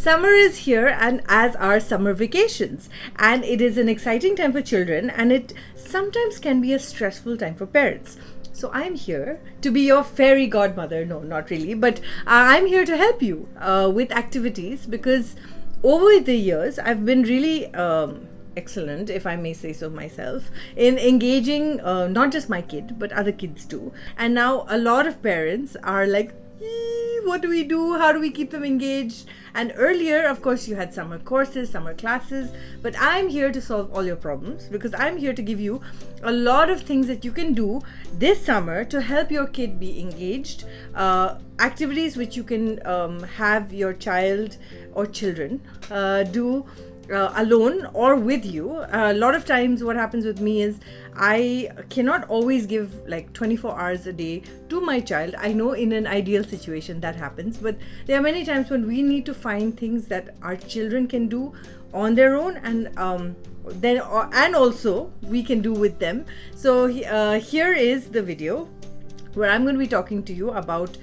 Summer is here, and as are summer vacations, and it is an exciting time for children, and it sometimes can be a stressful time for parents. So I'm here to be your fairy godmother. No, not really, but I'm here to help you with activities, because over the years I've been really excellent, if I may say so myself, in engaging not just my kid but other kids too. And now a lot of parents are like, what do we do? How do we keep them engaged? And earlier, of course, you had summer courses, summer classes, but I'm here to solve all your problems, because I'm here to give you a lot of things that you can do this summer to help your kid be engaged, activities which you can have your child or children do alone or with you. A lot of times what happens with me is I cannot always give like 24 hours a day to my child. I know in an ideal situation that happens, but there are many times when we need to find things that our children can do on their own, and and also we can do with them. So here is the video where I'm going to be talking to you about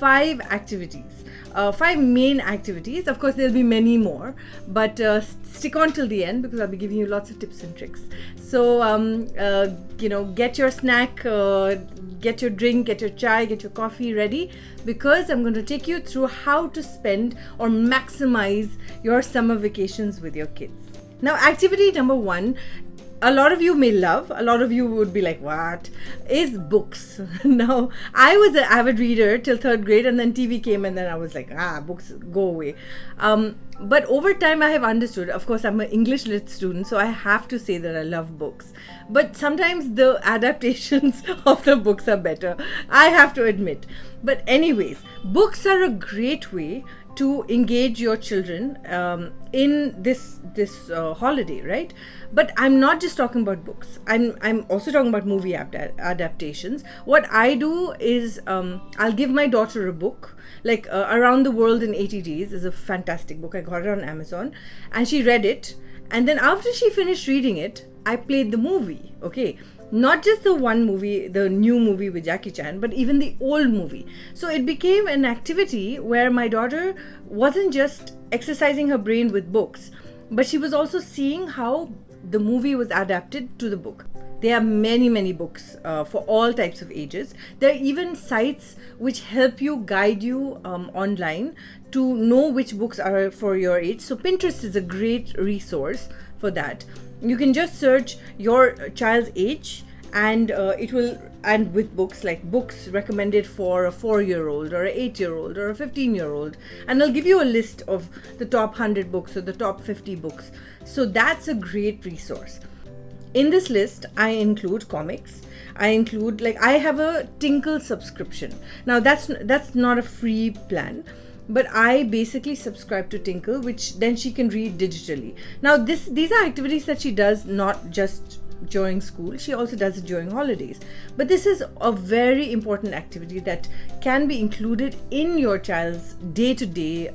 5 activities. 5 main activities. Of course, there'll be many more, but stick on till the end, because I'll be giving you lots of tips and tricks. So, get your snack, get your drink, get your chai, get your coffee ready, because I'm going to take you through how to spend or maximize your summer vacations with your kids. Now, activity number 1, a lot of you may love, a lot of you would be like, what, is books. Now, I was an avid reader till 3rd grade, and then TV came, and then I was like, books, go away. But over time I have understood, of course I'm an English lit student, so I have to say that I love books. But sometimes the adaptations of the books are better, I have to admit. But anyways, books are a great way to engage your children in this holiday, right? But I'm not just talking about books. I'm also talking about movie adaptations. What I do is I'll give my daughter a book, like Around the World in 80 Days is a fantastic book. I got it on Amazon, and she read it, and then after she finished reading it, I played the movie. Okay, not just the one movie, the new movie with Jackie Chan, but even the old movie. So it became an activity where my daughter wasn't just exercising her brain with books, but she was also seeing how the movie was adapted to the book. There are many books for all types of ages. There are even sites which help you, guide you online to know which books are for your age. So Pinterest is a great resource for that. You can just search your child's age, and it will, and with books, like books recommended for a 4-year-old or an 8-year-old or a 15-year-old, and I'll give you a list of the top 100 books or the top 50 books. So that's a great resource. In this list, I include comics. I include, like, I have a Tinkle subscription. Now that's not a free plan, but I basically subscribe to Tinkle, which then she can read digitally. Now these are activities that she does not just during school, she also does it during holidays. But this is a very important activity that can be included in your child's day-to-day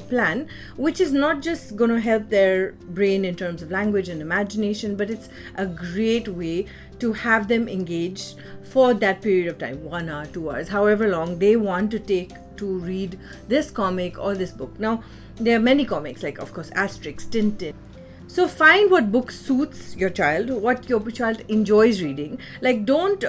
plan, which is not just going to help their brain in terms of language and imagination, but it's a great way to have them engaged for that period of time, 1 hour, 2 hours, however long they want to take to read this comic or this book. Now, there are many comics, like, of course, Asterix, Tintin. So find what book suits your child, what your child enjoys reading. Like, don't,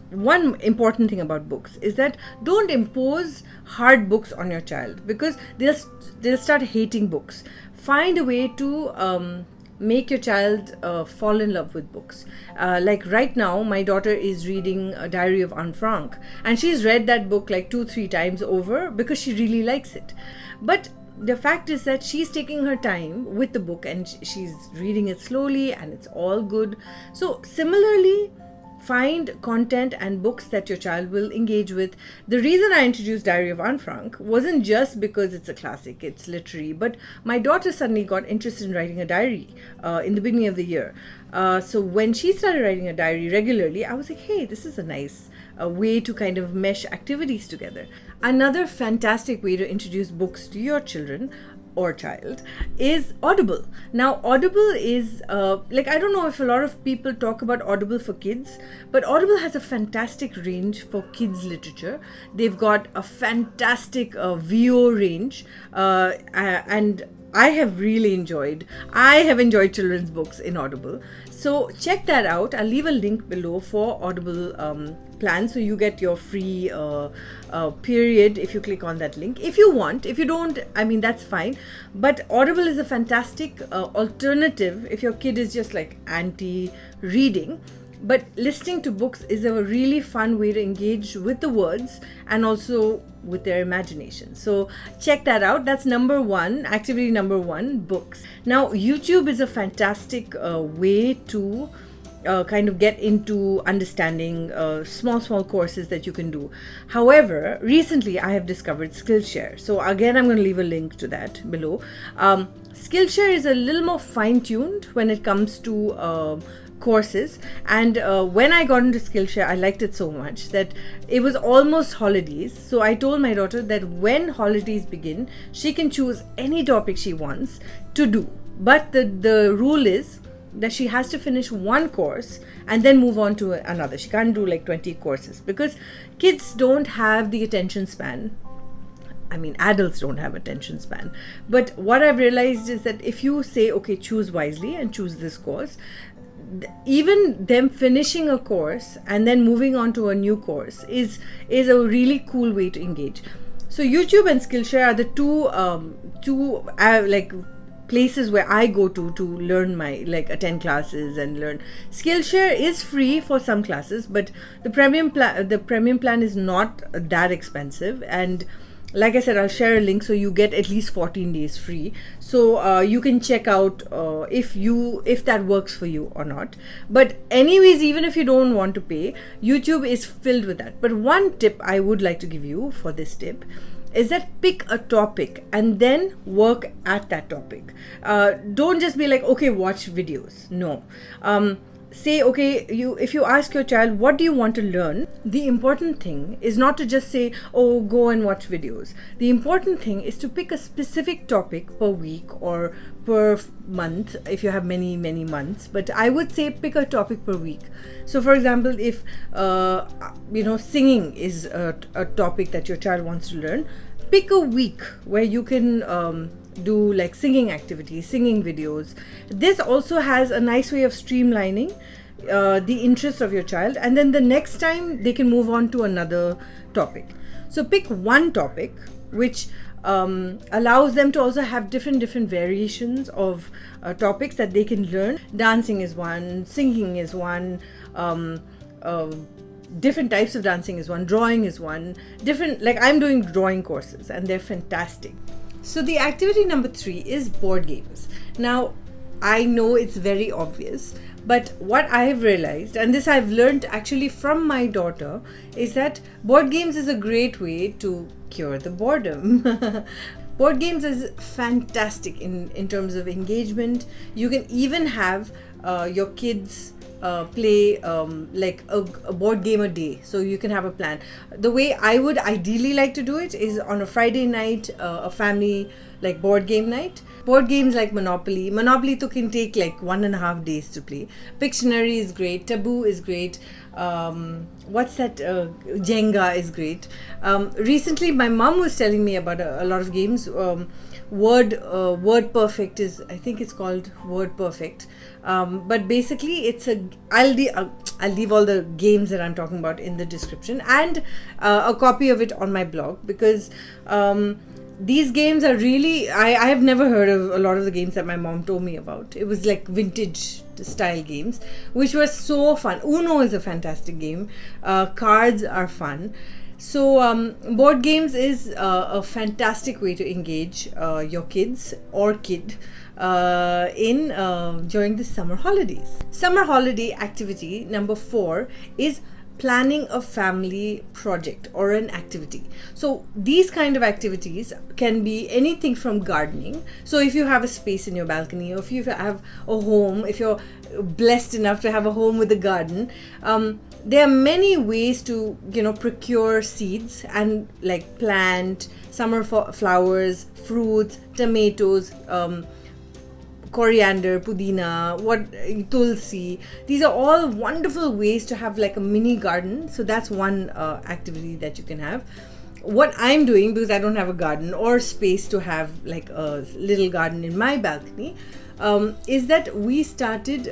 one important thing about books is that don't impose hard books on your child, because they'll start hating books. Find a way to make your child fall in love with books. Like right now, my daughter is reading A Diary of Anne Frank, and she's read that book like 2-3 times over because she really likes it. But the fact is that she's taking her time with the book, and she's reading it slowly, and it's all good. So similarly, find content and books that your child will engage with. The reason I introduced Diary of Anne Frank wasn't just because it's a classic, it's literary, but my daughter suddenly got interested in writing a diary in the beginning of the year. So when she started writing a diary regularly, I was like, hey, this is a nice way to kind of mesh activities together. Another fantastic way to introduce books to your children or child is Audible. Now, Audible is I don't know if a lot of people talk about Audible for kids, but Audible has a fantastic range for kids literature. They've got a fantastic VO range, and I have enjoyed children's books in Audible. So check that out. I'll leave a link below for Audible plan, so you get your free period if you click on that link. If you want, if you don't, I mean, that's fine. But Audible is a fantastic alternative if your kid is just like anti-reading. But listening to books is a really fun way to engage with the words and also with their imagination. So check that out. That's activity number one, books. Now, YouTube is a fantastic way to kind of get into understanding small courses that you can do. However, recently I have discovered Skillshare. So again, I'm going to leave a link to that below. Skillshare is a little more fine-tuned when it comes to courses, and when I got into Skillshare, I liked it so much that it was almost holidays. So I told my daughter that when holidays begin, she can choose any topic she wants to do, but the rule is that she has to finish one course and then move on to another. She can't do like 20 courses because kids don't have the attention span. I mean, adults don't have attention span. But what I've realized is that if you say, okay, choose wisely and choose this course, even them finishing a course and then moving on to a new course is a really cool way to engage. So YouTube and Skillshare are the two places where I go to learn attend classes and learn. Skillshare is free for some classes, but the premium plan is not that expensive, and like I said, I'll share a link so you get at least 14 days free. So you can check out if that works for you or not. But anyways, even if you don't want to pay, YouTube is filled with that. But one tip I would like to give you for this tip is that pick a topic and then work at that topic. Don't just be like, okay, watch videos. No. Say, okay, if you ask your child, what do you want to learn? The important thing is not to just say, oh, go and watch videos. The important thing is to pick a specific topic per week or per month if you have many months. But I would say pick a topic per week. So for example, if singing is a topic that your child wants to learn, pick a week where you can do like singing activities, singing videos. This also has a nice way of streamlining the interests of your child, and then the next time they can move on to another topic. So pick one topic which allows them to also have different variations of topics that they can learn. Dancing is one, singing is one, different types of dancing is one, drawing is one, I'm doing drawing courses and they're fantastic. So the activity number 3 is board games. Now, I know it's very obvious, but what I have realized, and this I've learned actually from my daughter, is that board games is a great way to cure the boredom. Board games is fantastic in terms of engagement. You can even have your kids play like a board game a day, so you can have a plan. The way I would ideally like to do it is on a Friday night, a family like board game night. Board games like Monopoly can take like 1.5 days to play. Pictionary is great, Taboo is great, Jenga is great. Recently my mom was telling me about a lot of games. Word Perfect is, I think it's called Word Perfect. But basically I'll leave all the games that I'm talking about in the description, and a copy of it on my blog, because these games are really, I have never heard of a lot of the games that my mom told me about. It was like vintage style games, which were so fun. Uno is a fantastic game. Cards are fun. So board games is a fantastic way to engage your kids or kid during the summer holidays. Summer holiday activity number 4 is planning a family project or an activity. So these kind of activities can be anything from gardening. So if you have a space in your balcony, or if you have a home, if you're blessed enough to have a home with a garden, there are many ways to procure seeds and like plant summer flowers, fruits, tomatoes, coriander, pudina, tulsi. These are all wonderful ways to have like a mini garden. So that's one activity that you can have. What I'm doing, because I don't have a garden or space to have like a little garden in my balcony, is that we started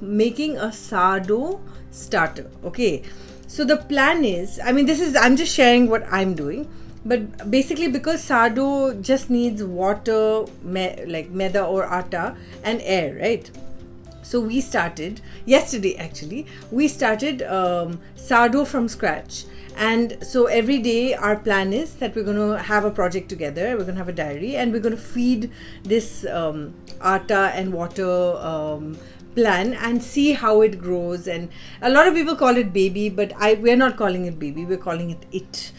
making a Sado Starter. Okay, so the plan is, I'm just sharing what I'm doing. But basically, because Sado just needs water, like maida or atta, and air, right? So we started yesterday. Actually, we started Sado from scratch, and so every day our plan is that we're going to have a project together. We're going to have a diary, and we're going to feed this atta and water plan and see how it grows. And a lot of people call it baby, but we're not calling it baby. We're calling it.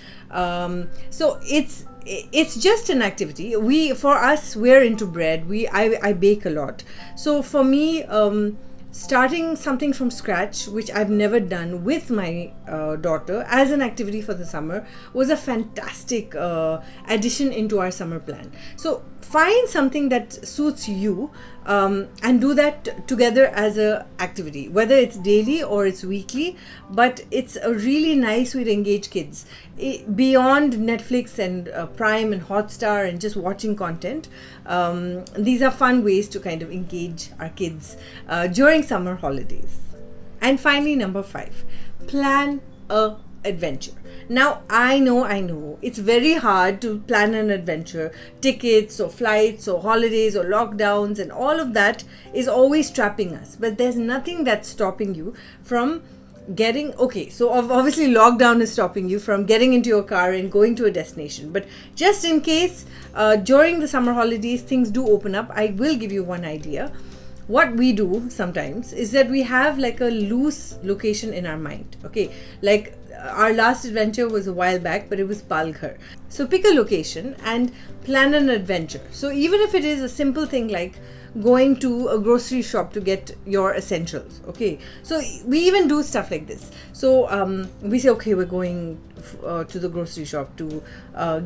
So it's just an activity. We're into bread. I bake a lot. So for me, starting something from scratch, which I've never done with my daughter as an activity for the summer, was a fantastic addition into our summer plan. So find something that suits you and do that together as a activity, whether it's daily or it's weekly. But it's a really nice way to engage kids beyond Netflix and Prime and Hotstar and just watching content. These are fun ways to kind of engage our kids during summer holidays. And finally, number 5, plan a adventure. Now, I know it's very hard to plan an adventure. Tickets or flights or holidays or lockdowns and all of that is always trapping us. But there's nothing that's stopping you from so obviously lockdown is stopping you from getting into your car and going to a destination. But just in case, during the summer holidays, things do open up, I will give you one idea. What we do sometimes is that we have like a loose location in our mind. Okay, like our last adventure was a while back, but it was Palghar. So pick a location and plan an adventure. So even if it is a simple thing like going to a grocery shop to get your essentials. Okay, so we even do stuff like this. So we say, okay, we're going to the grocery shop to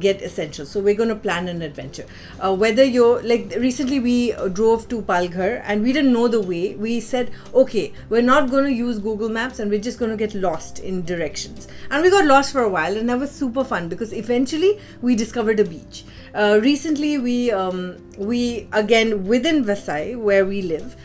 get essentials. So we're going to plan an adventure. Whether you're like, recently we drove to Palghar and we didn't know the way. We said, okay, we're not going to use Google Maps and we're just going to get lost in directions. And we got lost for a while, and that was super fun because eventually we discovered a beach. Recently we again within Vasai where we live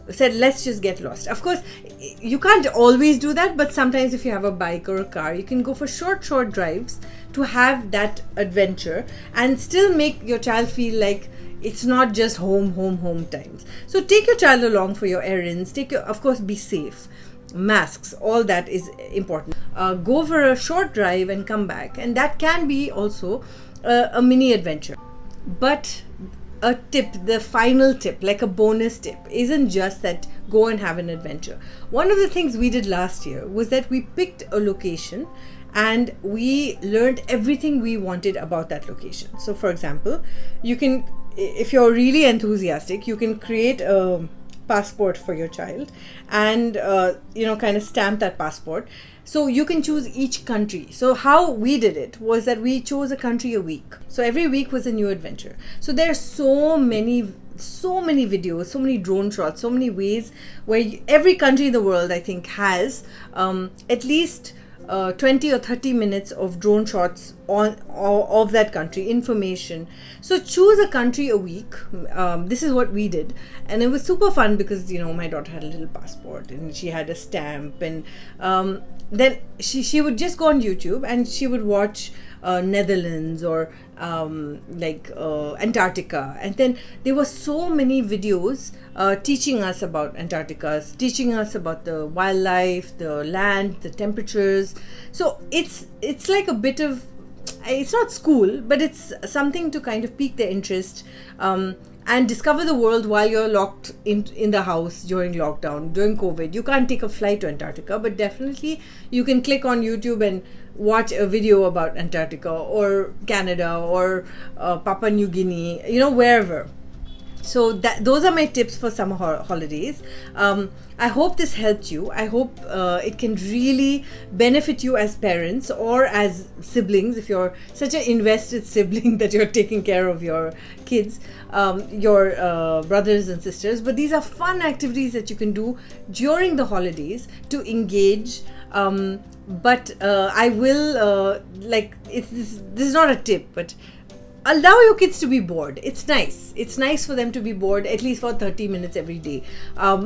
said let's just get lost. Of course you can't always do that, but sometimes if you have a bike or a car, you can go for short drives to have that adventure and still make your child feel like it's not just home times. So take your child along for your errands. Of course, be safe. Masks, all that is important. Go for a short drive and come back, and that can be also a mini adventure. But a tip, the final tip, like a bonus tip, isn't just that go and have an adventure. One of the things we did last year was that we picked a location and we learned everything we wanted about that location. So for example, you can, if you're really enthusiastic, you can create a passport for your child and kind of stamp that passport. So you can choose each country. So how we did it was that we chose a country a week. So every week was a new adventure. So there are so many videos, so many drone shots, so many ways where every country in the world, I think, has at least 20 or 30 minutes of drone shots of that country, information. So choose a country a week. This is what we did, and it was super fun because my daughter had a little passport and she had a stamp, and then she would just go on YouTube and she would watch Netherlands or Antarctica, and then there were so many videos teaching us about Antarctica, teaching us about the wildlife, the land, the temperatures. So it's like a bit of it's not school, but it's something to kind of pique their interest, and discover the world while you're locked in the house during lockdown, during COVID. You can't take a flight to Antarctica, but definitely you can click on YouTube and watch a video about Antarctica or Canada or Papua New Guinea, wherever. So those are my tips for summer holidays. I hope this helped you. I hope it can really benefit you as parents or as siblings, if you're such an invested sibling that you're taking care of your kids, your brothers and sisters. But these are fun activities that you can do during the holidays to engage. But I will, this is not a tip, but allow your kids to be bored. It's nice for them to be bored, at least for 30 minutes every day.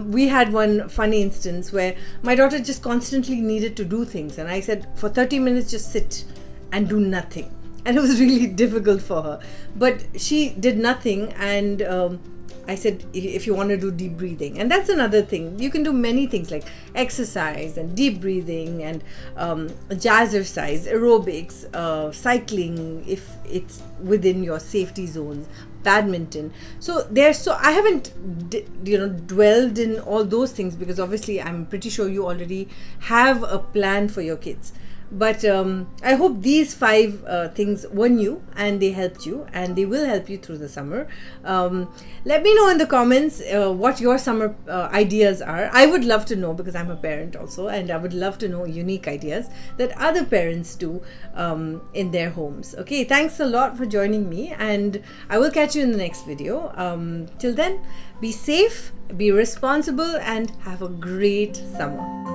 We had one funny instance where my daughter just constantly needed to do things, and I said, for 30 minutes just sit and do nothing. And it was really difficult for her, but she did nothing. And I said, if you want to do deep breathing, and that's another thing, you can do many things like exercise and deep breathing and jazzercise, aerobics, cycling if it's within your safety zones, badminton. So I haven't dwelled in all those things, because obviously I'm pretty sure you already have a plan for your kids. But I hope these 5 things were new and they helped you, and they will help you through the summer. Let me know in the comments what your summer ideas are. I would love to know, because I'm a parent also, and I would love to know unique ideas that other parents do in their homes. Okay, thanks a lot for joining me, and I will catch you in the next video. Till then, be safe, be responsible, and have a great summer.